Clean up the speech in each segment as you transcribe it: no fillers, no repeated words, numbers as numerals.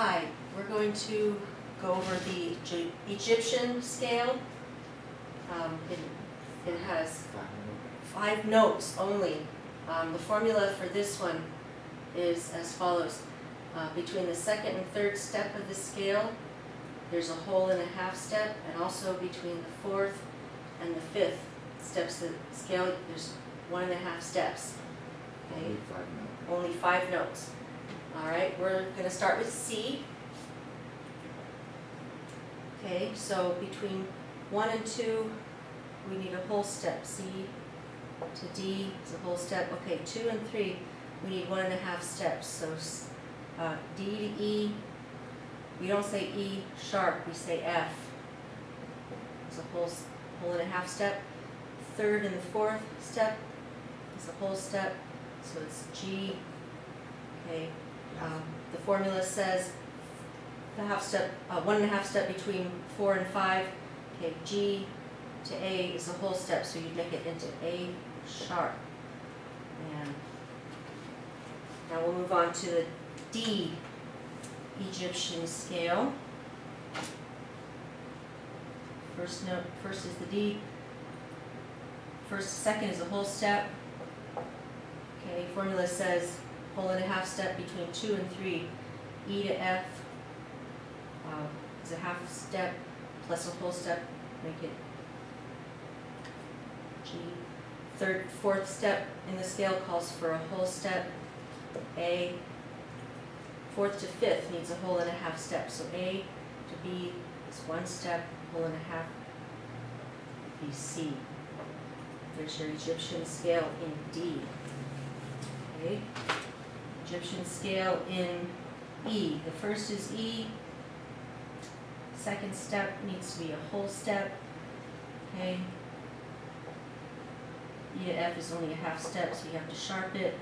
Hi, we're going to go over the Egyptian scale. It has 5 notes only. The formula for this one is as follows. Between the second and third step of the scale, there's a whole and a half step, and also between the fourth and the fifth steps of the scale, there's 1.5 steps. Okay? Only 5 notes. All right, we're going to start with C. Okay, so between 1 and 2, we need a whole step. C to D is a whole step. Okay, 2 and 3, we need 1.5 steps. So D to E, we don't say E sharp, we say F. It's a whole and a half step. Third and the fourth step is a whole step, so it's G. Okay. The formula says the half step, 1.5 step between 4 and 5. Okay, G to A is a whole step, so you make it into A sharp. And now we'll move on to the D Egyptian scale. First is the D. Second is a whole step. Okay, formula says whole and a half step between 2 and 3. E to F is a half step plus a whole step, make it G. Fourth step in the scale calls for a whole step, A. Fourth to fifth needs a whole and a half step, so A to B is 1 step, whole and a half, be C. There's your Egyptian scale in D. Okay. Egyptian scale in E. The first is E. Second step needs to be a whole step. Okay. E to F is only a half step, so you have to sharp it.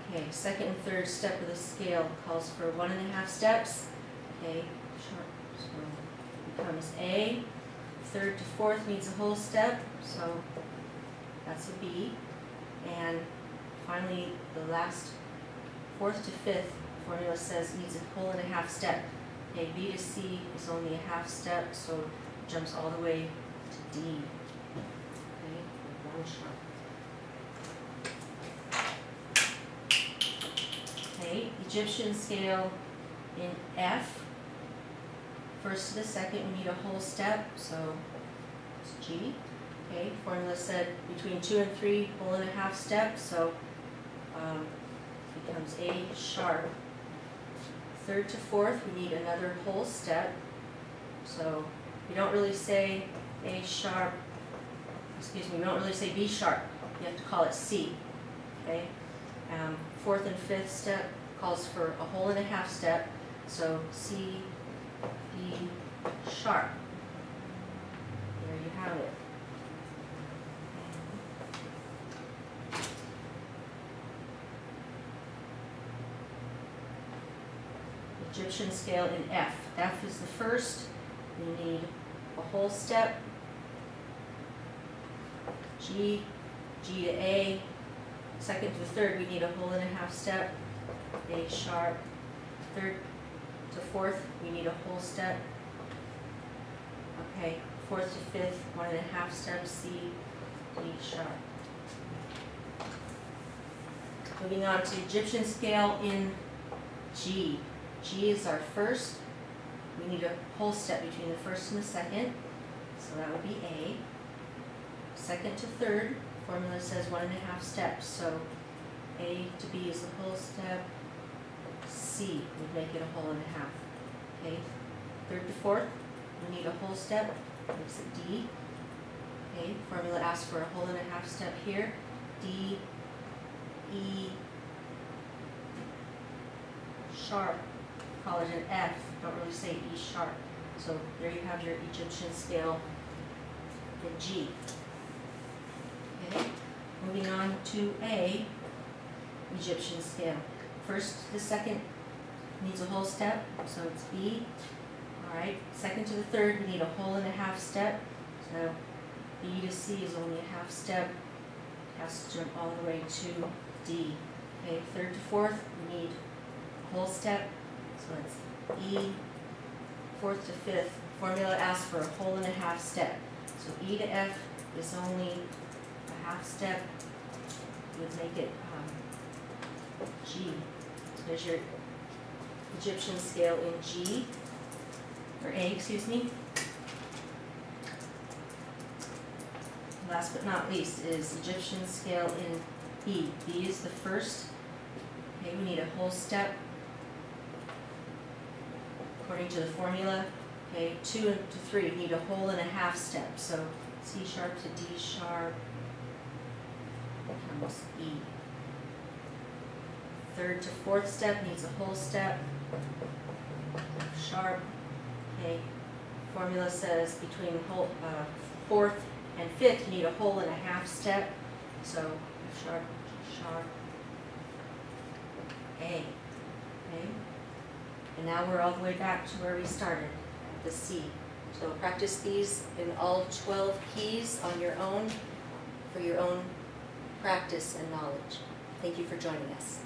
Okay. Second and third step of the scale calls for 1.5 steps. Okay. Sharp. So it becomes A. Third to fourth needs a whole step, so that's a B. And finally, the last, fourth to fifth, formula says needs a whole and a half step. Okay, B to C is only a half step, so it jumps all the way to D. Okay, with 1 sharp. Okay, Egyptian scale in F. First to the second, we need a whole step, so it's G. Okay, formula said between 2 and 3, whole and a half step, so becomes A sharp. Third to fourth, we need another whole step, so we don't really say A sharp, we don't really say B sharp, you have to call it C. Okay, fourth and fifth step calls for a whole and a half step, so C, B sharp. There you have it. Egyptian scale in F. F is the first. We need a whole step. G, G to A. Second to third, we need a whole and a half step. A sharp. Third to fourth, we need a whole step. Okay, fourth to fifth, 1.5 steps. C, D sharp. Moving on to Egyptian scale in G. G is our first. We need a whole step between the first and the second, so that would be A. Second to third, formula says 1.5 steps, so A to B is a whole step. C would make it a whole and a half. Okay. Third to fourth, we need a whole step, makes it D. Okay. Formula asks for a whole and a half step here. D, E, sharp. Call it an F, don't really say E sharp. So there you have your Egyptian scale in G. Okay, moving on to A, Egyptian scale. First to the second needs a whole step, so it's B. Alright, second to the third, we need a whole and a half step. So B to C is only a half step, has to jump all the way to D. Okay, third to fourth, we need a whole step. So it's E, 4th to 5th. Formula asks for a whole and a half step. So E to F is only a half step. You would make it G. So there's your Egyptian scale in G, or A, excuse me. Last but not least is Egyptian scale in B. B is the first. Okay, we need a whole step according to the formula. Okay, 2 to 3, we need a whole and a half step. So C sharp to D sharp becomes E. 3rd to 4th step needs a whole step. F sharp. Okay, formula says between 4th and 5th you need a whole and a half step. So F sharp, G sharp, A. Okay, and now we're all the way back to where we started, at the C. So practice these in all 12 keys on your own for your own practice and knowledge. Thank you for joining us.